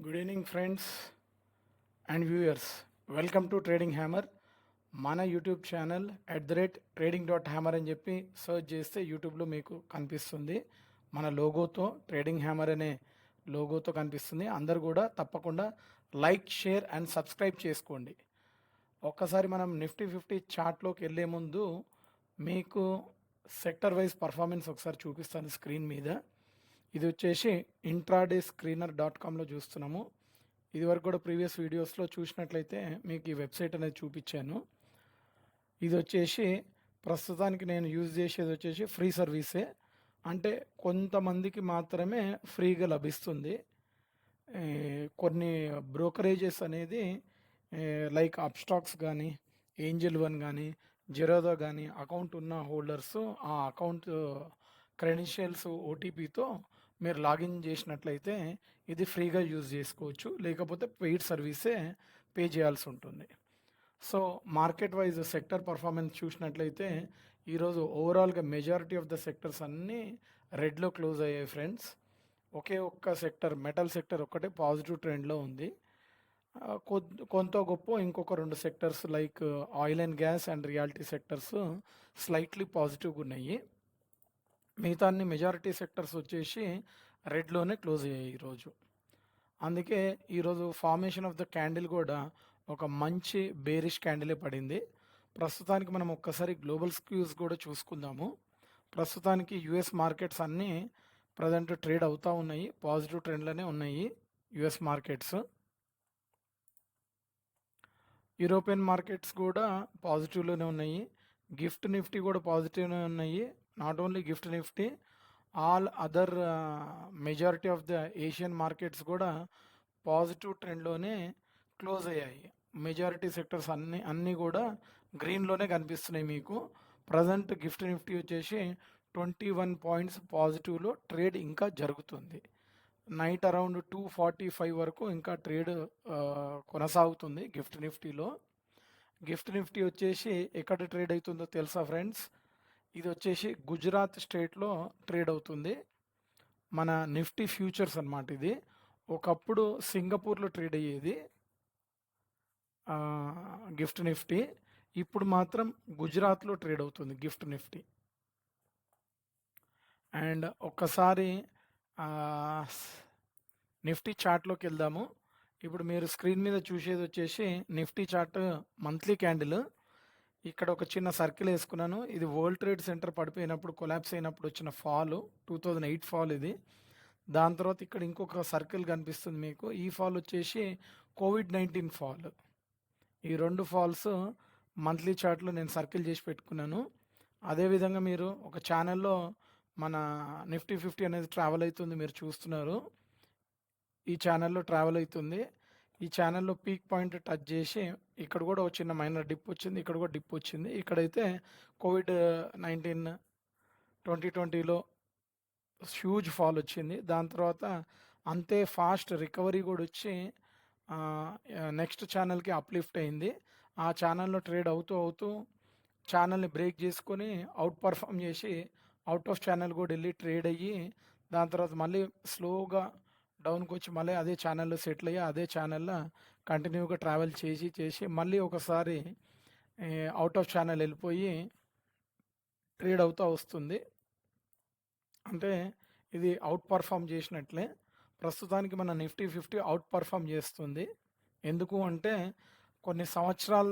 Good evening friends and viewers. Welcome to trading hammer. మన YouTube channel @trading.hammer అని చెప్పి search చేస్తే యూట్యూబ్లో మీకు కనిపిస్తుంది. మన లోగోతో ట్రేడింగ్ హ్యామర్ అనే లోగోతో కనిపిస్తుంది. అందరు కూడా తప్పకుండా లైక్, షేర్ అండ్ సబ్స్క్రైబ్ చేసుకోండి. ఒక్కసారి మనం నిఫ్టీ 50 చార్ట్లోకి వెళ్ళే ముందు మీకు సెక్టర్ వైజ్ పర్ఫార్మెన్స్ ఒకసారి చూపిస్తాను స్క్రీన్ మీద. ఇది వచ్చేసి ఇంట్రాడే స్క్రీనర్ .comలో చూస్తున్నాము. ఇది వరకు కూడా ప్రీవియస్ వీడియోస్లో చూసినట్లయితే మీకు ఈ వెబ్సైట్ అనేది చూపించాను. ఇది వచ్చేసి ప్రస్తుతానికి నేను యూజ్ చేసేది వచ్చేసి ఫ్రీ సర్వీసే, అంటే కొంతమందికి మాత్రమే ఫ్రీగా లభిస్తుంది. కొన్ని బ్రోకరేజెస్ అనేది లైక్ అప్స్టాక్స్ కానీ, ఏంజల్ వన్ కానీ, జెరోదా కానీ అకౌంట్ ఉన్న హోల్డర్స్ ఆ అకౌంట్ క్రెడెన్షియల్స్ ఓటీపీతో మీరు లాగిన్ చేసినట్లయితే ఇది ఫ్రీగా యూజ్ చేసుకోవచ్చు, లేకపోతే పెయిడ్ సర్వీసే పే చేయాల్సి ఉంటుంది. So market wise sector performance చూసినట్లయితే ఈరోజు ఓవరాల్గా మెజారిటీ ఆఫ్ ద సెక్టర్స్ అన్నీ రెడ్లో క్లోజ్ అయ్యాయి ఫ్రెండ్స్. ఒకే ఒక్క సెక్టర్, మెటల్ సెక్టర్ ఒక్కటే పాజిటివ్ ట్రెండ్లో ఉంది. కొంత గొప్ప ఇంకొక రెండు sectors like oil and gas and reality sectors slightly పాజిటివ్గా ఉన్నాయి. మిగతా అన్ని మెజారిటీ సెక్టర్స్ వచ్చేసి రెడ్లోనే క్లోజ్ అయ్యాయి ఈరోజు. అందుకే ఈరోజు ఫార్మేషన్ ఆఫ్ ద క్యాండిల్ కూడా ఒక మంచి బేరిష్ క్యాండిలే పడింది. ప్రస్తుతానికి మనం ఒక్కసారి గ్లోబల్ స్క్యూస్ కూడా చూసుకుందాము. ప్రస్తుతానికి యుఎస్ మార్కెట్స్ అన్నీ ప్రజెంట్ ట్రేడ్ అవుతూ ఉన్నాయి, పాజిటివ్ ట్రెండ్లోనే ఉన్నాయి యుఎస్ మార్కెట్స్. యూరోపియన్ మార్కెట్స్ కూడా పాజిటివ్లోనే ఉన్నాయి. గిఫ్ట్ నిఫ్టీ కూడా పాజిటివ్నే ఉన్నాయి. Not only gift Nifty, all other majority of the Asian markets కూడా పాజిటివ్ ట్రెండ్లోనే క్లోజ్ అయ్యాయి. మెజారిటీ సెక్టర్స్ అన్నీ కూడా గ్రీన్లోనే కనిపిస్తున్నాయి మీకు. ప్రజెంట్ గిఫ్ట్ నిఫ్టీ వచ్చేసి 21 పాయింట్స్ పాజిటివ్లో ట్రేడ్ ఇంకా జరుగుతుంది. నైట్ అరౌండ్ 245 వరకు ఇంకా ట్రేడ్ కొనసాగుతుంది గిఫ్ట్ నిఫ్టీలో. గిఫ్ట్ నిఫ్టీ వచ్చేసి ఎక్కడ ట్రేడ్ అవుతుందో తెలుసా ఫ్రెండ్స్? ఇది వచ్చేసి గుజరాత్ స్టేట్లో ట్రేడ్ అవుతుంది. మన నిఫ్టీ ఫ్యూచర్స్ అన్నమాట ఇది. ఒకప్పుడు సింగపూర్లో ట్రేడ్ అయ్యేది గిఫ్ట్ నిఫ్టీ, ఇప్పుడు మాత్రం గుజరాత్లో ట్రేడ్ అవుతుంది గిఫ్ట్ నిఫ్టీ. అండ్ ఒక్కసారి నిఫ్టీ చార్ట్లోకి వెళ్దాము. ఇప్పుడు మీరు స్క్రీన్ మీద చూసేది వచ్చేసి నిఫ్టీ చార్ట్ మంత్లీ క్యాండిల్. ఇక్కడ ఒక చిన్న సర్కిల్ వేసుకున్నాను. ఇది వరల్డ్ ట్రేడ్ సెంటర్ పడిపోయినప్పుడు, కొలాప్స్ అయినప్పుడు వచ్చిన ఫాల్, 2008 ఫాల్ ఇది. దాని తర్వాత ఇక్కడ ఇంకొక సర్కిల్ కనిపిస్తుంది మీకు. ఈ ఫాల్ వచ్చేసి COVID-19 ఫాల్. ఈ రెండు ఫాల్స్ మంత్లీ చార్ట్లో నేను సర్కిల్ చేసి పెట్టుకున్నాను. అదేవిధంగా మీరు ఒక ఛానల్లో మన నిఫ్టీ 50 అనేది ట్రావెల్ అవుతుంది, మీరు చూస్తున్నారు. ఈ ఛానల్లో ట్రావెల్ అవుతుంది. ఈ ఛానల్లో పీక్ పాయింట్ టచ్ చేసి ఇక్కడ కూడా ఒక చిన్న మైనర్ డిప్ వచ్చింది, ఇక్కడ కూడా డిప్ వచ్చింది. ఇక్కడైతే COVID-19 2020లో హ్యూజ్ ఫాల్ వచ్చింది. దాని తర్వాత అంతే ఫాస్ట్ రికవరీ కూడా వచ్చి నెక్స్ట్ ఛానల్కి అప్లిఫ్ట్ అయింది. ఆ ఛానల్లో ట్రేడ్ అవుతూ ఛానల్ని బ్రేక్ చేసుకొని అవుట్ పర్ఫామ్ చేసి అవుట్ ఆఫ్ ఛానల్ కూడా వెళ్ళి ట్రేడ్ అయ్యి, దాని తర్వాత మళ్ళీ స్లోగా డౌన్కి వచ్చి మళ్ళీ అదే ఛానల్లో సెటిల్ అయ్యి అదే ఛానల్లో కంటిన్యూగా ట్రావెల్ చేసి మళ్ళీ ఒకసారి అవుట్ ఆఫ్ ఛానల్ వెళ్ళిపోయి ట్రేడ్ అవుతూ వస్తుంది. అంటే ఇది అవుట్ పర్ఫామ్ చేసినట్లే. ప్రస్తుతానికి మన నిఫ్టీ 50 అవుట్ పర్ఫామ్ చేస్తుంది. ఎందుకు అంటే కొన్ని సంవత్సరాల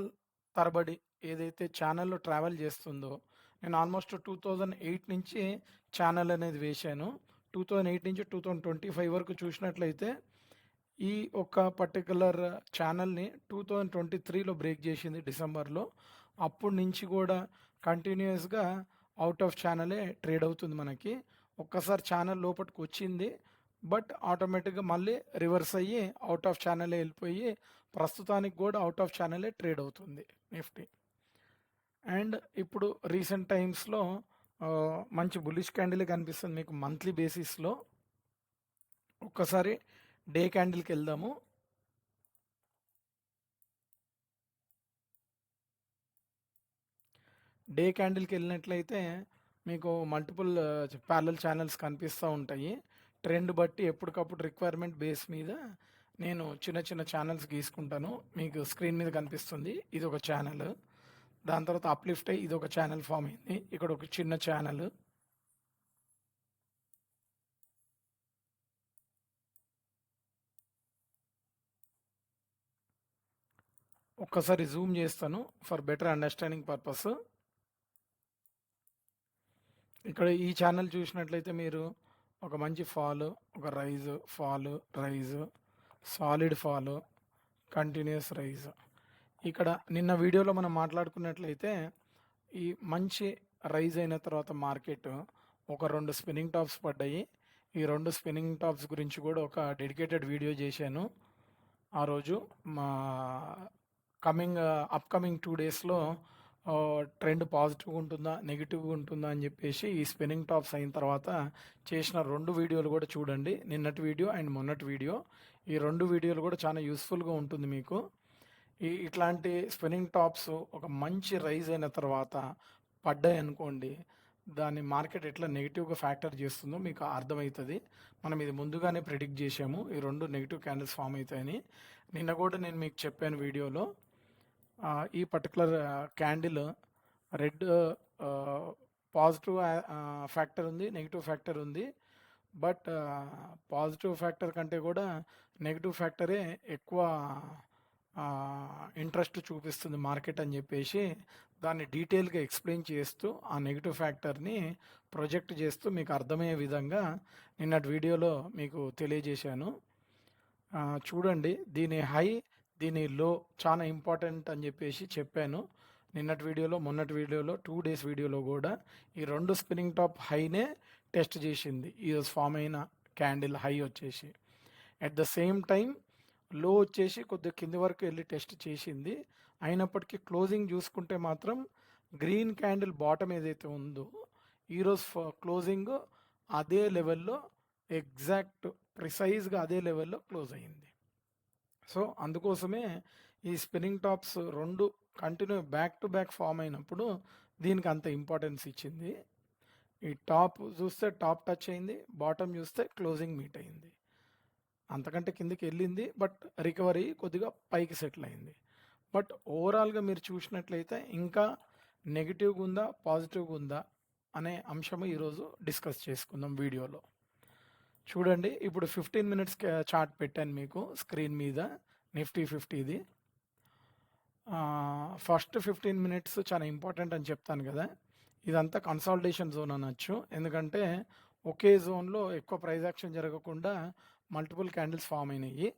తరబడి ఏదైతే ఛానల్లో ట్రావెల్ చేస్తుందో, నేను ఆల్మోస్ట్ 2008 నుంచి ఛానల్ అనేది వేశాను. 2008 నుంచి 2025 వరకు చూసినట్లయితే ఈ ఒక పర్టికులర్ ఛానల్ని 2023లో బ్రేక్ చేసింది డిసెంబర్లో. అప్పటి నుంచి కూడా కంటిన్యూస్గా అవుట్ ఆఫ్ ఛానలే ట్రేడ్ అవుతుంది మనకి. ఒక్కసారి ఛానల్ లోపలికి వచ్చింది, బట్ ఆటోమేటిక్గా మళ్ళీ రివర్స్ అయ్యి అవుట్ ఆఫ్ ఛానలే వెళ్ళిపోయి ప్రస్తుతానికి కూడా అవుట్ ఆఫ్ ఛానలే ట్రేడ్ అవుతుంది నిఫ్టీ. అండ్ ఇప్పుడు రీసెంట్ టైమ్స్లో మంచి బుల్లిష్ క్యాండిల్ కనిపిస్తుంది మీకు మంత్లీ బేసిస్లో. ఒక్కసారి డే క్యాండిల్కి వెళ్దాము. డే క్యాండిల్కి వెళ్ళినట్లయితే మీకు మల్టిపుల్ ప్యారలల్ ఛానల్స్ కనిపిస్తూ ఉంటాయి. ట్రెండ్ బట్టి ఎప్పటికప్పుడు రిక్వైర్మెంట్ బేస్ మీద నేను చిన్న చిన్న ఛానల్స్ గీసుకుంటాను. మీకు స్క్రీన్ మీద కనిపిస్తుంది. ఇదొక ఛానల్. దాని తర్వాత అప్లిఫ్ట్ అయ్యి ఇదొక ఛానల్ ఫామ్ అయింది. ఇక్కడ ఒక చిన్న ఛానల్. ఒక్కసారి జూమ్ చేస్తాను ఫర్ బెటర్ అండర్స్టాండింగ్ పర్పస్. ఇక్కడ ఈ ఛానల్ చూసినట్లయితే మీరు ఒక మంచి ఫాల్, ఒక rise, fall, rise, solid fall, continuous rise. ఇక్కడ నిన్న వీడియోలో మనం మాట్లాడుకున్నట్లయితే ఈ మంచి రైజ్ అయిన తర్వాత మార్కెట్ ఒక 2 స్పిన్నింగ్ టాప్స్ పడ్డాయి. ఈ 2 స్పిన్నింగ్ టాప్స్ గురించి కూడా ఒక డెడికేటెడ్ వీడియో చేశాను ఆ రోజు. మా అప్కమింగ్ 2 డేస్లో ట్రెండ్ పాజిటివ్గా ఉంటుందా నెగిటివ్గా ఉంటుందా అని చెప్పేసి ఈ స్పిన్నింగ్ టాప్స్ అయిన తర్వాత చేసిన 2 వీడియోలు కూడా చూడండి. నిన్నటి వీడియో అండ్ మొన్నటి వీడియో. ఈ 2 వీడియోలు కూడా చాలా యూస్ఫుల్గా ఉంటుంది మీకు. ఇట్లాంటి స్పిన్నింగ్ టాప్స్ ఒక మంచి రైజ్ అయిన తర్వాత పడ్డాయి అనుకోండి, దాన్ని మార్కెట్ ఎట్లా నెగిటివ్గా ఫ్యాక్టర్ చేస్తుందో మీకు అర్థమవుతుంది. మనం ఇది ముందుగానే ప్రిడిక్ట్ చేసాము, ఈ 2 నెగిటివ్ క్యాండిల్స్ ఫామ్ అవుతాయని. నిన్న కూడా నేను మీకు చెప్పాను వీడియోలో. ఈ particular candle red positive factor ఉంది, నెగిటివ్ ఫ్యాక్టర్ ఉంది. బట్ పాజిటివ్ ఫ్యాక్టర్ కంటే కూడా నెగిటివ్ ఫ్యాక్టరే ఎక్కువ ఇంట్రెస్ట్ చూపిస్తుంది మార్కెట్ అని చెప్పేసి దాన్ని డీటెయిల్గా ఎక్స్ప్లెయిన్ చేస్తూ ఆ నెగిటివ్ ఫ్యాక్టర్ని ప్రొజెక్ట్ చేస్తూ మీకు అర్థమయ్యే విధంగా నిన్నటి వీడియోలో మీకు తెలియజేశాను. చూడండి, దీని హై దీని లో చాలా ఇంపార్టెంట్ అని చెప్పేసి చెప్పాను నిన్నటి వీడియోలో, మొన్నటి వీడియోలో, 2 డేస్ వీడియోలో కూడా. ఈ 2 స్పిన్నింగ్ టాప్ హైనే టెస్ట్ చేసింది ఈరోజు ఫామ్ అయిన క్యాండిల్ హై వచ్చేసి. అట్ ద సేమ్ టైం లో వచ్చేసి కొద్దిగా కింది వరకు వెళ్ళి టెస్ట్ చేసింది. అయినప్పటికీ క్లోజింగ్ చూసుకుంటే మాత్రం గ్రీన్ క్యాండిల్ బాటమ్ ఏదైతే ఉందో ఈరోజు క్లోజింగ్ అదే లెవెల్లో ఎగ్జాక్ట్ ప్రిసైజ్గా అదే లెవెల్లో క్లోజ్ అయింది. సో అందుకోసమే ఈ spinning tops 2 continue back to back form అయినప్పుడు దీనికి అంత ఇంపార్టెన్స్ ఇచ్చింది. ఈ టాప్ చూస్తే టాప్ టచ్ అయింది, బాటమ్ చూస్తే క్లోజింగ్ మీట్ అయింది. అంతకంటే కిందికి వెళ్ళింది, బట్ రికవరీ కొద్దిగా పైకి సెటిల్ అయింది. బట్ ఓవరాల్గా మీరు చూసినట్లయితే ఇంకా నెగిటివ్గా ఉందా పాజిటివ్గా ఉందా అనే అంశము ఈరోజు డిస్కస్ చేసుకుందాం వీడియోలో. చూడండి, ఇప్పుడు 15 మినిట్స్ చార్ట్ పెట్టాను మీకు స్క్రీన్ మీద, నిఫ్టీ 50ది. ఫస్ట్ 15 మినిట్స్ చాలా ఇంపార్టెంట్ అని చెప్తాను కదా. ఇదంతా కన్సాలిడేషన్ జోన్ అనొచ్చు, ఎందుకంటే ఒకే జోన్లో ఎక్కువ ప్రైస్ యాక్షన్ జరగకుండా మల్టిపుల్ క్యాండిల్స్ ఫామ్ అయినాయి.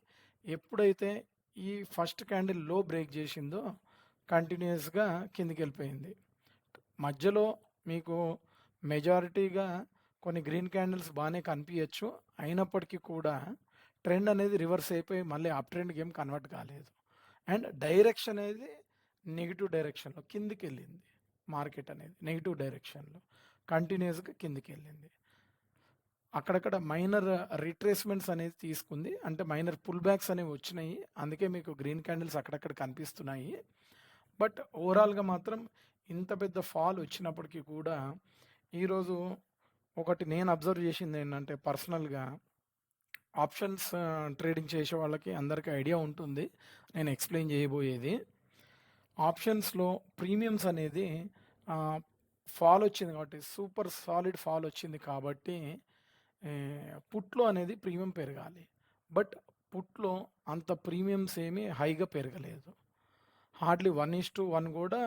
ఎప్పుడైతే ఈ ఫస్ట్ క్యాండిల్ లో బ్రేక్ చేసిందో కంటిన్యూస్గా కిందికి వెళ్ళిపోయింది. మధ్యలో మీకు మెజారిటీగా కొన్ని గ్రీన్ క్యాండిల్స్ బాగానే కనిపించచ్చు, అయినప్పటికీ కూడా ట్రెండ్ అనేది రివర్స్ అయిపోయి మళ్ళీ అప్ ట్రెండ్కి ఏం కన్వర్ట్ కాలేదు. అండ్ డైరెక్షన్ అనేది నెగిటివ్ డైరెక్షన్లో కిందికి వెళ్ళింది. మార్కెట్ అనేది నెగిటివ్ డైరెక్షన్లో కంటిన్యూస్గా కిందికి వెళ్ళింది. అక్కడక్కడ మైనర్ రిట్రేస్మెంట్స్ అనేది తీసుకుంది, అంటే మైనర్ పుల్ బ్యాక్స్ అనేవి వచ్చినాయి. అందుకే మీకు గ్రీన్ క్యాండిల్స్ అక్కడక్కడ కనిపిస్తున్నాయి. బట్ ఓవరాల్గా మాత్రం ఇంత పెద్ద ఫాల్ వచ్చినప్పటికీ కూడా ఈరోజు ఒకటి నేను అబ్జర్వ్ చేసింది ఏంటంటే, పర్సనల్గా ఆప్షన్స్ ట్రేడింగ్ చేసే వాళ్ళకి అందరికీ ఐడియా ఉంటుంది నేను ఎక్స్ప్లెయిన్ చేయబోయేది. ఆప్షన్స్లో ప్రీమియమ్స్ అనేది ఫాల్ వచ్చింది కాబట్టి, సూపర్ సాలిడ్ ఫాల్ వచ్చింది కాబట్టి పుట్లో అనేది ప్రీమియం పెరగాలి. బట్ పుట్లో అంత ప్రీమియమ్స్ ఏమీ హైగా పెరగలేదు. హార్డ్లీ 1:1 కూడా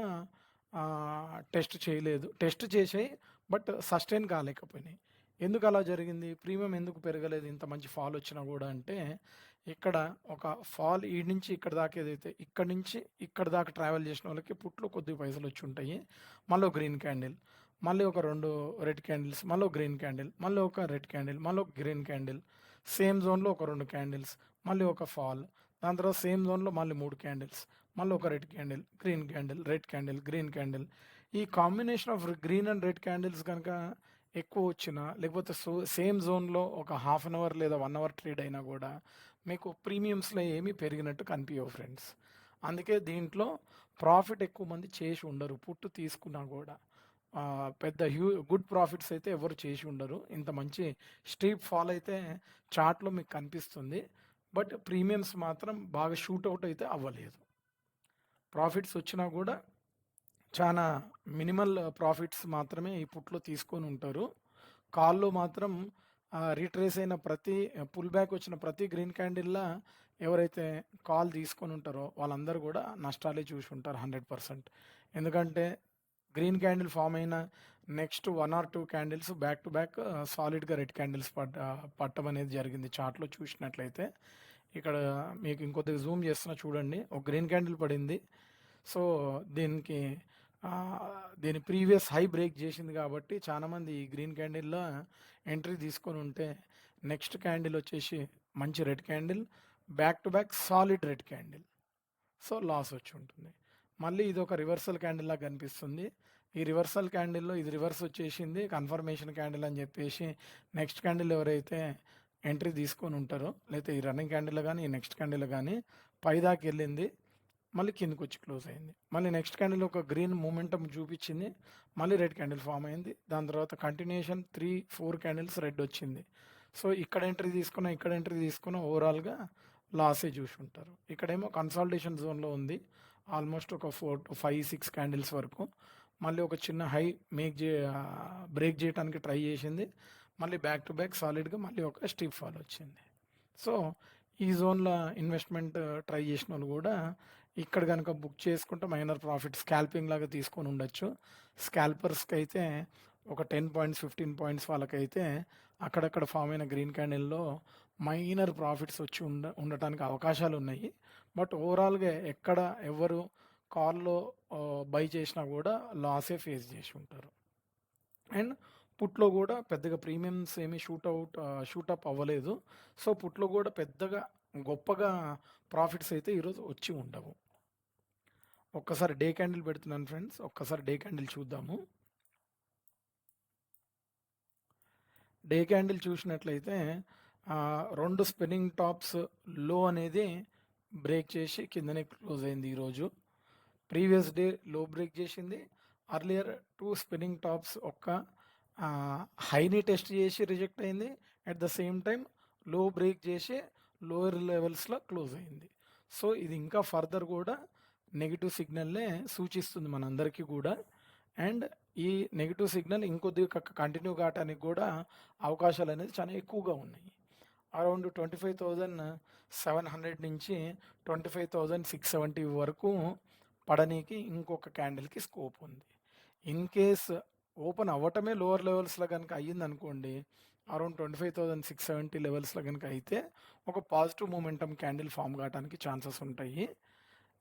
టెస్ట్ చేయలేదు. టెస్ట్ చేసాయి బట్ సస్టైన్ కాలేకపోయినాయి. ఎందుకు అలా జరిగింది? ప్రీమియం ఎందుకు పెరగలేదు ఇంత మంచి ఫాల్ వచ్చినా కూడా అంటే, ఇక్కడ ఒక ఫాల్ ఈ నుంచి ఇక్కడ దాకా ఏదైతే ఇక్కడి నుంచి ఇక్కడ దాకా ట్రావెల్ చేసిన వాళ్ళకి పుట్లో కొద్ది పైసలు వచ్చి ఉంటాయి. మళ్ళీ గ్రీన్ క్యాండిల్, మళ్ళీ ఒక 2 రెడ్ క్యాండిల్స్, మళ్ళీ గ్రీన్ క్యాండిల్, మళ్ళీ ఒక రెడ్ క్యాండిల్, మళ్ళీ ఒక గ్రీన్ క్యాండిల్, సేమ్ జోన్లో ఒక 2 క్యాండిల్స్, మళ్ళీ ఒక ఫాల్, దాని తర్వాత సేమ్ జోన్లో మళ్ళీ 3 క్యాండిల్స్, మళ్ళీ ఒక red candle, green candle, red candle, green candle. ఈ combination of green and red candles కనుక ఎక్కువ వచ్చినా, లేకపోతే సేమ్ జోన్లో ఒక హాఫ్ అన్ అవర్ లేదా 1 అవర్ ట్రేడ్ అయినా కూడా మీకు ప్రీమియమ్స్లో ఏమీ పెరిగినట్టు కనిపించవు ఫ్రెండ్స్. అందుకే దీంట్లో ప్రాఫిట్ ఎక్కువ మంది చేసి ఉండరు. పుట్టు తీసుకున్నా కూడా పెద్ద గుడ్ ప్రాఫిట్స్ అయితే ఎవరు చేసి ఉండరు. ఇంత మంచి స్టీప్ ఫాల్ అయితే చార్ట్లో మీకు కనిపిస్తుంది. బట్ ప్రీమియమ్స్ మాత్రం బాగా షూట్అవుట్ అయితే అవ్వలేదు. ప్రాఫిట్స్ వచ్చినా కూడా చాలా మినిమల్ ప్రాఫిట్స్ మాత్రమే ఈ పుట్లో తీసుకొని ఉంటారు. కాల్‌లో మాత్రం రిట్రేస్ అయిన ప్రతి పుల్ బ్యాక్ వచ్చిన ప్రతి గ్రీన్ క్యాండిల్‌లా ఎవరైతే కాల్ తీసుకొని ఉంటారో వాళ్ళందరూ కూడా నష్టాలే చూసి ఉంటారు 100%. ఎందుకంటే గ్రీన్ క్యాండిల్ ఫామ్ అయిన next 1 or 2 candles back to back సాలిడ్‌గా రెడ్ క్యాండిల్స్ పట్టడం అనేది జరిగింది చార్ట్‌లో చూసినట్లయితే. ఇక్కడ మీకు ఇంకొద్దిగా జూమ్ చేస్తున్నా చూడండి. ఒక గ్రీన్ క్యాండిల్ పడింది. సో, దీనికి దీని ప్రీవియస్ హై బ్రేక్ చేసింది కాబట్టి చాలామంది ఈ గ్రీన్ క్యాండిల్‌లో ఎంట్రీ తీసుకొని ఉంటే నెక్స్ట్ క్యాండిల్ వచ్చేసి మంచి red candle, back to back solid red candle. So, loss వచ్చి ఉంటుంది. మళ్ళీ ఇది ఒక రివర్సల్ క్యాండిల్ లాగా కనిపిస్తుంది. ఈ రివర్సల్ క్యాండిల్‌లో ఇది రివర్స్ వచ్చేసింది. కన్ఫర్మేషన్ క్యాండిల్ అని చెప్పేసి నెక్స్ట్ క్యాండిల్ ఎవరైతే ఎంట్రీ తీసుకొని ఉంటారో, లేకపోతే ఈ రన్నింగ్ క్యాండిల్‌లో గానీ, ఈ నెక్స్ట్ క్యాండిల్‌లో గానీ పైదాకా వెళ్ళింది. మళ్ళీ కిందకొచ్చి క్లోజ్ అయింది. మళ్ళీ నెక్స్ట్ క్యాండిల్ ఒక గ్రీన్ మూమెంటం చూపించింది. మళ్ళీ రెడ్ క్యాండిల్ ఫామ్ అయింది. దాని తర్వాత కంటిన్యూషన్ 3, 4 క్యాండిల్స్ రెడ్ వచ్చింది. సో, ఇక్కడ ఎంట్రీ తీసుకున్న ఓవరాల్‌గా లాసే చూసి ఉంటారు. ఇక్కడేమో కన్సాలిడేషన్ జోన్‌లో ఉంది. ఆల్మోస్ట్ ఒక 4-5, 6 క్యాండిల్స్ వరకు. మళ్ళీ ఒక చిన్న హై బ్రేక్ చేయడానికి ట్రై చేసింది. మళ్ళీ బ్యాక్ టు బ్యాక్ సాలిడ్‌గా మళ్ళీ ఒక స్టీప్ ఫాల్ వచ్చింది. సో, ఈ జోన్‌లో ఇన్వెస్ట్మెంట్ ట్రై చేసినోళ్ళు కూడా ఇక్కడ కనుక బుక్ చేసుకుంటే మైనర్ ప్రాఫిట్ స్కాల్పింగ్ లాగా తీసుకొని ఉండొచ్చు. స్కాల్పర్స్‌కి అయితే ఒక 10 పాయింట్స్, 15 పాయింట్స్ వాళ్ళకైతే అక్కడక్కడ ఫామ్ అయిన గ్రీన్ క్యాండిల్‌లో మైనర్ ప్రాఫిట్స్ వచ్చి ఉండటానికి అవకాశాలు ఉన్నాయి. బట్ ఓవరాల్‌గా ఎక్కడ ఎవరు కాల్‌లో బై చేసినా కూడా లాసే ఫేస్ చేసి ఉంటారు. అండ్ పుట్‌లో కూడా పెద్దగా ప్రీమియమ్స్ ఏమి షూటప్ అవ్వలేదు. సో, పుట్‌లో కూడా పెద్దగా గొప్పగా ప్రాఫిట్స్ అయితే ఈరోజు వచ్చి ఉండవు. ఒక్కసారి డే క్యాండిల్ పెడుతున్నాను ఫ్రెండ్స్. ఒక్కసారి డే క్యాండిల్ చూద్దాము. డే క్యాండిల్ చూసినట్లయితే 2 స్పిన్నింగ్ టాప్స్ లో అనేది బ్రేక్ చేసి కిందనే క్లోజ్ అయింది ఈరోజు. ప్రీవియస్ డే లో బ్రేక్ చేసింది. అర్లియర్ 2 స్పిన్నింగ్ టాప్స్ హైని టెస్ట్ చేసి రిజెక్ట్ అయింది. అట్ ద సేమ్ టైం లో బ్రేక్ చేసి లోయర్ లెవెల్స్లో క్లోజ్ అయింది. సో, ఇది ఇంకా ఫర్దర్ కూడా నెగిటివ్ సిగ్నల్నే సూచిస్తుంది మనందరికీ కూడా. అండ్ ఈ నెగిటివ్ సిగ్నల్ ఇంకొద్దిగా కంటిన్యూ కావడానికి కూడా అవకాశాలు అనేది చాలా ఎక్కువగా ఉన్నాయి. అరౌండ్ 25,700 నుంచి 25,670 వరకు పడనీకి ఇంకొక క్యాండిల్కి స్కోప్ ఉంది. ఇన్ కేస్ ఓపెన్ అవ్వటమే లోవర్ లెవెల్స్లో కనుక అయ్యిందనుకోండి, అరౌండ్ 25,670 లెవెల్స్లో కనుక అయితే ఒక పాజిటివ్ మూమెంటం క్యాండిల్ ఫామ్ కావడానికి ఛాన్సెస్ ఉంటాయి.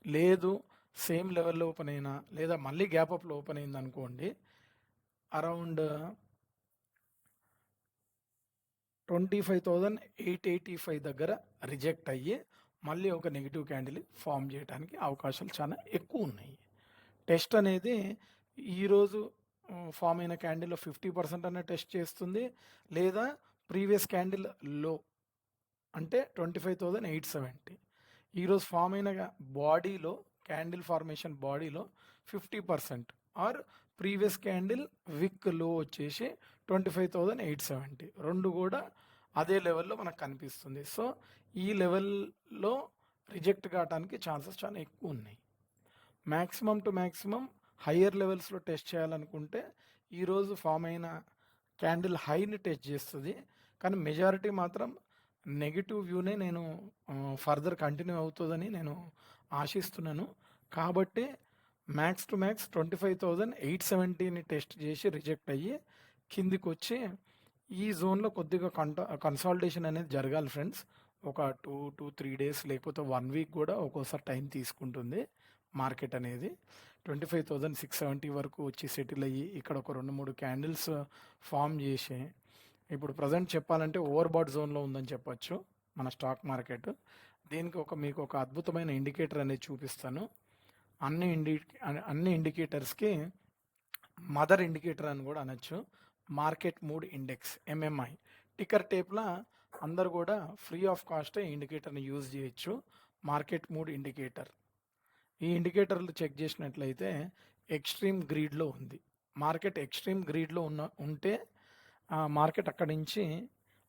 లేదు సేమ్ లెవెల్లో ఓపెన్ అయినా లేదా మళ్ళీ గ్యాప్ అప్లో ఓపెన్ అయింది అనుకోండి, అరౌండ్ 25,885 దగ్గర రిజెక్ట్ అయ్యి మళ్ళీ ఒక నెగిటివ్ క్యాండిల్ ఫామ్ చేయడానికి అవకాశాలు చాలా ఎక్కువ ఉన్నాయి. టెస్ట్ అనేది ఈరోజు ఫామ్ అయిన క్యాండిల్లో 50% అన్న టెస్ట్ చేస్తుంది, లేదా ప్రీవియస్ క్యాండిల్ లో అంటే 25,870 ఈరోజు ఫామ్ అయిన బాడీలో క్యాండిల్ ఫార్మేషన్ బాడీలో 50% ఆర్ ప్రీవియస్ క్యాండిల్ విక్ లో వచ్చేసి 25,870 రెండు కూడా అదే లెవెల్లో మనకు కనిపిస్తుంది. సో, ఈ లెవెల్లో రిజెక్ట్ కావడానికి ఛాన్సెస్ చాలా ఎక్కువ ఉన్నాయి. మ్యాక్సిమం టు మ్యాక్సిమం హయ్యర్ లెవెల్స్లో టెస్ట్ చేయాలనుకుంటే ఈరోజు ఫామ్ అయిన క్యాండిల్ హైని టెస్ట్ చేస్తుంది. కానీ మెజారిటీ మాత్రం నెగిటివ్ వ్యూనే నేను ఫర్దర్ కంటిన్యూ అవుతుందని నేను ఆశిస్తున్నాను. కాబట్టి మ్యాక్స్ టు మ్యాక్స్ 25,870ని టెస్ట్ చేసి రిజెక్ట్ అయ్యి కిందికి వచ్చి ఈ జోన్లో కొద్దిగా కన్సాలిడేషన్ అనేది జరగాలి ఫ్రెండ్స్. ఒక 2-3 డేస్ లేకపోతే 1 వీక్ కూడా ఒక్కోసారి టైం తీసుకుంటుంది మార్కెట్ అనేది. 25,670 వరకు వచ్చి సెటిల్ అయ్యి ఇక్కడ ఒక 2-3 క్యాండిల్స్ ఫామ్ చేసి ఇప్పుడు ప్రజెంట్ చెప్పాలంటే ఓవర్బాట్ జోన్లో ఉందని చెప్పొచ్చు మన స్టాక్ మార్కెట్. దీనికి మీకు ఒక అద్భుతమైన ఇండికేటర్ అనేది చూపిస్తాను. అన్ని ఇండికేటర్స్కి మదర్ ఇండికేటర్ అని కూడా అనొచ్చు. Market mood index MMI ticker టేప్లో అందరు కూడా ఫ్రీ ఆఫ్ కాస్ట్ ఇండికేటర్ని యూజ్ చేయొచ్చు. మార్కెట్ మూడ్ ఇండికేటర్, ఈ ఇండికేటర్లు చెక్ చేసినట్లయితే ఎక్స్ట్రీమ్ గ్రీడ్లో ఉంది. మార్కెట్ ఎక్స్ట్రీమ్ గ్రీడ్లో ఉంటే మార్కెట్ అక్కడి నుంచి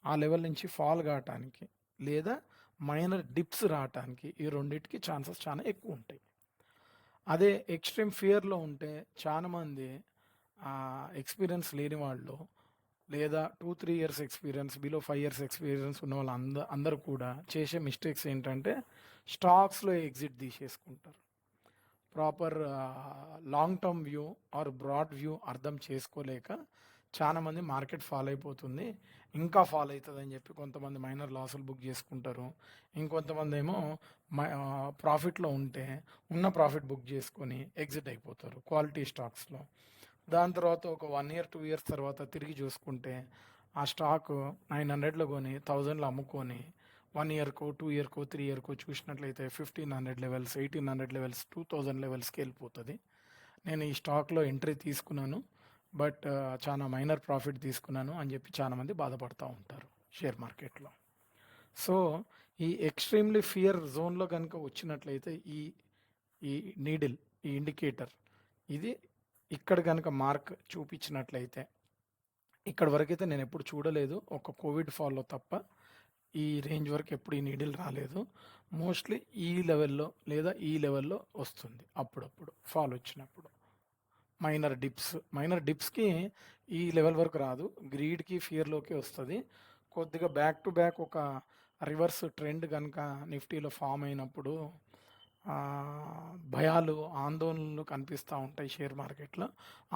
ఆ లెవెల్ నుంచి ఫాల్ కావటానికి లేదా మైనర్ డిప్స్ రావటానికి ఈ రెండిటికి ఛాన్సెస్ చాలా ఎక్కువ ఉంటాయి. అదే ఎక్స్ట్రీమ్ ఫియర్‌లో ఉంటే చాలామంది ఎక్స్‌పీరియన్స్ లేని వాళ్ళు లేదా 2, 3 years experience, below 5 years experience ఉన్నవాళ్ళు అందరూ కూడా చేసే మిస్టేక్స్ ఏంటంటే స్టాక్స్‌లో ఎగ్జిట్ తీసేసుకుంటారు. Proper long term view or broad view అర్థం చేసుకోలేక చాలామంది మార్కెట్ ఫాలో అయిపోతుంది, ఇంకా ఫాలో అవుతుందని చెప్పి కొంతమంది మైనర్ లాసులు బుక్ చేసుకుంటారు. ఇంకొంతమంది ఏమో ప్రాఫిట్లో ఉంటే ఉన్న ప్రాఫిట్ బుక్ చేసుకొని ఎగ్జిట్ అయిపోతారు క్వాలిటీ స్టాక్స్లో. దాని తర్వాత ఒక 1 ఇయర్ 2 ఇయర్స్ తర్వాత తిరిగి చూసుకుంటే ఆ స్టాక్ 900లో కొని 1000లో అమ్ముకొని 1 ఇయర్కో 2 ఇయర్కో 3 ఇయర్కో చూసినట్లయితే 1500 లెవెల్స్, 1800 లెవెల్స్, 2000 లెవెల్స్కి వెళ్ళిపోతుంది. నేను ఈ స్టాక్లో ఎంట్రీ తీసుకున్నాను, బట్ చాలా మైనర్ ప్రాఫిట్ తీసుకున్నాను అని చెప్పి చాలామంది బాధపడుతూ ఉంటారు షేర్ మార్కెట్లో. సో ఈ ఎక్స్ట్రీమ్లీ ఫియర్ జోన్లో కనుక వచ్చినట్లయితే ఈ ఈ నీడిల్, ఈ ఇండికేటర్ ఇది ఇక్కడ కనుక మార్క్ చూపించినట్లయితే, ఇక్కడ వరకైతే నేను ఎప్పుడు చూడలేదు, ఒక కోవిడ్ ఫాల్లో తప్ప ఈ రేంజ్ వరకు ఎప్పుడు ఈ నీడిల్ రాలేదు. మోస్ట్లీ ఈ లెవెల్లో లేదా ఈ లెవెల్లో వస్తుంది అప్పుడప్పుడు ఫాల్ వచ్చినప్పుడు. మైనర్ డిప్స్కి ఈ లెవెల్ వరకు రాదు, గ్రీడ్కి ఫియర్లోకి వస్తుంది. కొద్దిగా బ్యాక్ టు బ్యాక్ ఒక రివర్స్ ట్రెండ్ కనుక నిఫ్టీలో ఫామ్ అయినప్పుడు భయాలు, ఆందోళనలు కనిపిస్తూ ఉంటాయి షేర్ మార్కెట్లో.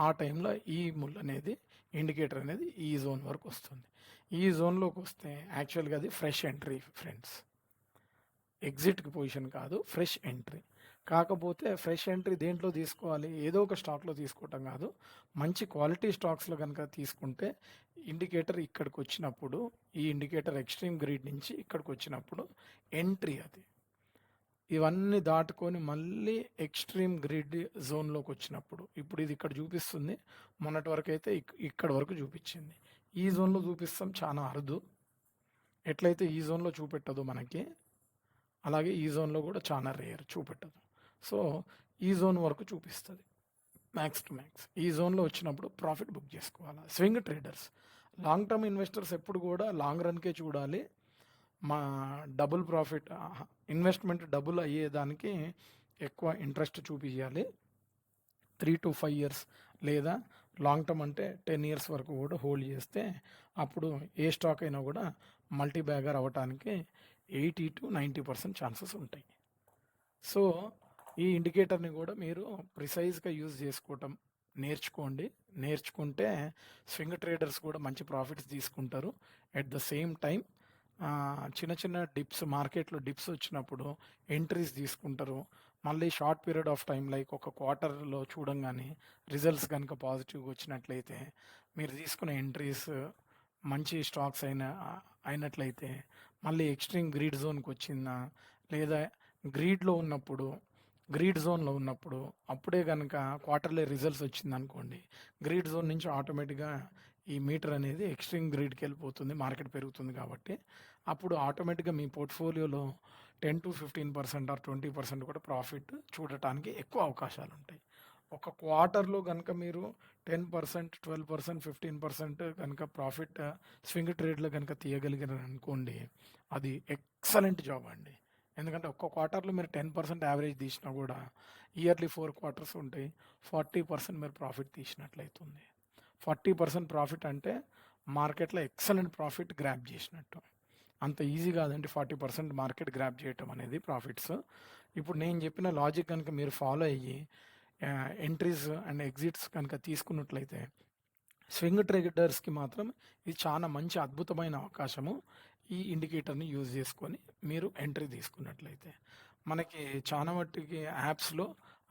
ఆ టైంలో ఈ ముల్ అనేది, ఇండికేటర్ అనేది ఈ జోన్ వరకు వస్తుంది. ఈ జోన్లోకి వస్తే యాక్చువల్గా అది ఫ్రెష్ ఎంట్రీ ఫ్రెండ్స్, ఎగ్జిట్కి పొజిషన్ కాదు, ఫ్రెష్ ఎంట్రీ. కాకపోతే ఫ్రెష్ ఎంట్రీ దేంట్లో తీసుకోవాలి, ఏదో ఒక స్టాక్లో తీసుకోవటం కాదు, మంచి క్వాలిటీ స్టాక్స్లో కనుక తీసుకుంటే ఇండికేటర్ ఇక్కడికి వచ్చినప్పుడు, ఈ ఇండికేటర్ ఎక్స్ట్రీమ్ గ్రీడ్ నుంచి ఇక్కడికి వచ్చినప్పుడు ఎంట్రీ అది. ఇవన్నీ దాటుకొని మళ్ళీ ఎక్స్ట్రీమ్ గ్రిడ్ జోన్లోకి వచ్చినప్పుడు, ఇప్పుడు ఇది ఇక్కడ చూపిస్తుంది, మొన్నటి వరకు అయితే ఇక్కడ వరకు చూపించింది. ఈ జోన్లో చూపిస్తాం చాలా అరుదు. ఎట్లయితే ఈ జోన్లో చూపెట్టదు మనకి, అలాగే ఈ జోన్లో కూడా చాలా రేర్ చూపెట్టదు. సో ఈ జోన్ వరకు చూపిస్తుంది మ్యాక్స్ టు మ్యాక్స్. ఈ జోన్లో వచ్చినప్పుడు ప్రాఫిట్ బుక్ చేసుకోవాలి. Swing traders, long term investors ఎప్పుడు కూడా లాంగ్ రన్కే చూడాలి. మా డబుల్ ప్రాఫిట్, ఇన్వెస్ట్మెంట్ డబుల్ అయ్యేదానికి ఎక్కువ ఇంట్రెస్ట్ చూపించాలి. 3 to 5 ఇయర్స్ లేదా లాంగ్ టర్మ్ అంటే 10 ఇయర్స్ వరకు కూడా హోల్డ్ చేస్తే అప్పుడు ఏ స్టాక్ అయినా కూడా మల్టీ బ్యాగర్ అవ్వటానికి 80 to 90% ఛాన్సెస్ ఉంటాయి. సో ఈ ఇండికేటర్ని కూడా మీరు ప్రిసైజ్గా యూజ్ చేసుకోవటం నేర్చుకుంటే స్వింగ్ ట్రేడర్స్ కూడా మంచి ప్రాఫిట్స్ తీసుకుంటారు. ఎట్ ద సేమ్ టైం చిన్న చిన్న డిప్స్, మార్కెట్లో డిప్స్ వచ్చినప్పుడు ఎంట్రీస్ తీసుకుంటారు. మళ్ళీ short period of time like ఒక క్వార్టర్లో చూడంగానే రిజల్ట్స్ కనుక పాజిటివ్గా వచ్చినట్లయితే మీరు తీసుకునే ఎంట్రీస్ మంచి స్టాక్స్ అయినట్లయితే మళ్ళీ ఎక్స్ట్రీమ్ గ్రీడ్ జోన్కి వచ్చిందా లేదా గ్రీడ్ జోన్లో ఉన్నప్పుడు అప్పుడే కనుక క్వార్టర్లీ రిజల్ట్స్ వచ్చింది అనుకోండి, గ్రీడ్ జోన్ నుంచి ఆటోమేటిక్గా ఈ మీటర్ అనేది ఎక్స్ట్రీమ్ గ్రీడ్కి వెళ్ళిపోతుంది, మార్కెట్ పెరుగుతుంది కాబట్టి అప్పుడు ఆటోమేటిక్గా మీ పోర్ట్ఫోలియోలో 10 to 15% ఆర్ 20% కూడా ప్రాఫిట్ చూడటానికి ఎక్కువ అవకాశాలు ఉంటాయి. ఒక క్వార్టర్లో కనుక మీరు 10%, 12%, 15% కనుక ప్రాఫిట్ స్వింగ్ ట్రేడ్లో కనుక తీయగలిగారు అనుకోండి, అది ఎక్సలెంట్ జాబ్ అండి. ఎందుకంటే ఒక్క క్వార్టర్లో మీరు 10% యావరేజ్ తీసినా కూడా ఇయర్లీ 4 క్వార్టర్స్ ఉంటాయి, 40% మీరు ప్రాఫిట్ తీసినట్లయితుంది. 40% ప్రాఫిట్ అంటే మార్కెట్లో ఎక్సలెంట్ ప్రాఫిట్ గ్రాప్ చేసినట్టు. అంత ఈజీ కాదండి 40% మార్కెట్ గ్రాప్ చేయటం అనేది ప్రాఫిట్స్. ఇప్పుడు నేను చెప్పిన లాజిక్ కనుక మీరు ఫాలో అయ్యి ఎంట్రీస్ అండ్ ఎగ్జిట్స్ కనుక తీసుకున్నట్లయితే స్వింగ్ ట్రేడర్స్కి మాత్రం ఇది చాలా మంచి అద్భుతమైన అవకాశము. ఈ ఇండికేటర్ని యూజ్ చేసుకొని మీరు ఎంట్రీ తీసుకున్నట్లయితే మనకి చాలా మట్టుకి యాప్స్లో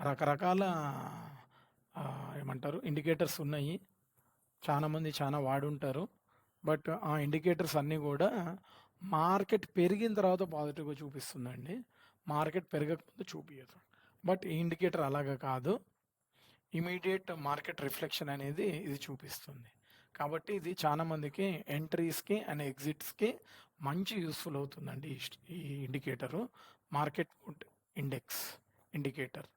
రకరకాల ఏమంటారు ఇండికేటర్స్ ఉన్నాయి, చాలామంది చాలా వాడుంటారు. బట్ ఆ ఇండికేటర్స్ అన్నీ కూడా మార్కెట్ పెరిగిన తర్వాత పాజిటివ్గా చూపిస్తుందండి, మార్కెట్ పెరగకముందు చూపించదు. బట్ ఈ ఇండికేటర్ అలాగా కాదు, ఇమీడియట్ మార్కెట్ రిఫ్లెక్షన్ అనేది ఇది చూపిస్తుంది. కాబట్టి ఇది చాలామందికి ఎంట్రీస్కి అండ్ ఎగ్జిట్స్కి మంచి యూస్ఫుల్ అవుతుందండి ఈ ఇండికేటరు. మార్కెట్ ఇండెక్స్ ఇండికేటర్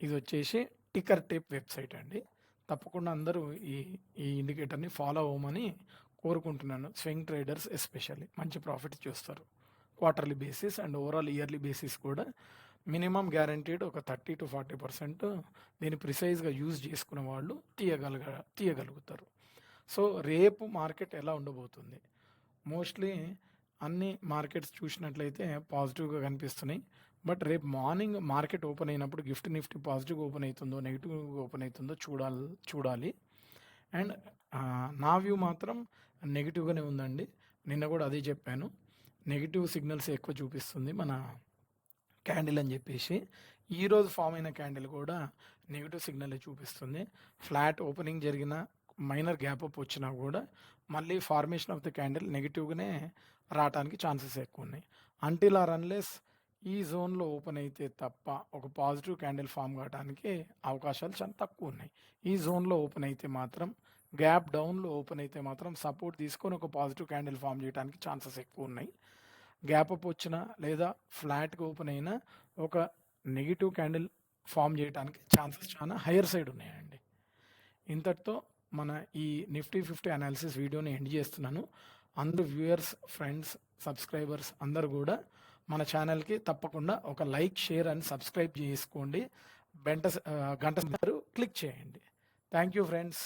ఇది వచ్చేసి టికర్ టేప్ వెబ్సైట్ అండి. తప్పకుండా అందరూ ఈ ఈ ఇండికేటర్ని ఫాలో అవ్వమని కోరుకుంటున్నాను. స్వింగ్ ట్రేడర్స్ ఎస్పెషల్లీ మంచి ప్రాఫిట్ చూస్తారు. Quarterly basis and overall yearly basis కూడా మినిమం గ్యారంటీడ్ ఒక 30-40% దీన్ని ప్రిసైజ్గా యూజ్ చేసుకునే వాళ్ళు తీయగలుగుతారు. సో రేపు మార్కెట్ ఎలా ఉండబోతుంది? మోస్ట్లీ అన్ని మార్కెట్స్ చూసినట్లయితే పాజిటివ్గా కనిపిస్తున్నాయి. బట్ రేపు మార్నింగ్ మార్కెట్ ఓపెన్ అయినప్పుడు నిఫ్టీ పాజిటివ్గా ఓపెన్ అవుతుందో నెగిటివ్గా ఓపెన్ అవుతుందో చూడాలి. అండ్ నా వ్యూ మాత్రం నెగిటివ్గానే ఉందండి. నిన్న కూడా అదే చెప్పాను. నెగిటివ్ సిగ్నల్స్ ఎక్కువ చూపిస్తుంది మన క్యాండిల్ అని చెప్పేసి. ఈరోజు ఫామ్ అయిన క్యాండిల్ కూడా నెగిటివ్ సిగ్నల్ చూపిస్తుంది. ఫ్లాట్ ఓపెనింగ్ జరిగిన మైనర్ గ్యాప్ అప్ వచ్చినా కూడా మళ్ళీ ఫార్మేషన్ ఆఫ్ ద క్యాండిల్ నెగిటివ్గానే రావడానికి ఛాన్సెస్ ఎక్కువ ఉన్నాయి. అంటిల్ ఆర్ అన్లెస్ ఈ జోన్లో ఓపెన్ అయితే తప్ప ఒక పాజిటివ్ క్యాండిల్ ఫామ్ కావడానికి అవకాశాలు చాలా తక్కువ ఉన్నాయి. ఈ జోన్లో ఓపెన్ అయితే మాత్రం గ్యాప్ డౌన్లో ఓపెన్ అయితే మాత్రం సపోర్ట్ తీసుకొని ఒక పాజిటివ్ క్యాండిల్ ఫామ్ చేయడానికి ఛాన్సెస్ ఎక్కువ ఉన్నాయి. గ్యాప్ అప్ వచ్చినా లేదా ఫ్లాట్గా ఓపెన్ అయినా ఒక నెగిటివ్ క్యాండిల్ ఫామ్ చేయడానికి ఛాన్సెస్ చాలా హయ్యర్ సైడ్ ఉన్నాయండి. ఇంతటితో మన ఈ నిఫ్టీ 50 అనాలిసిస్ వీడియోని ఎండ్ చేస్తున్నాను. అందరూ వ్యూయర్స్, ఫ్రెండ్స్, సబ్స్క్రైబర్స్ అందరు కూడా మన ఛానల్కి తప్పకుండా ఒక లైక్, షేర్ అండ్ సబ్స్క్రైబ్ చేసుకోండి. గంట క్లిక్ చేయండి. Thank you friends.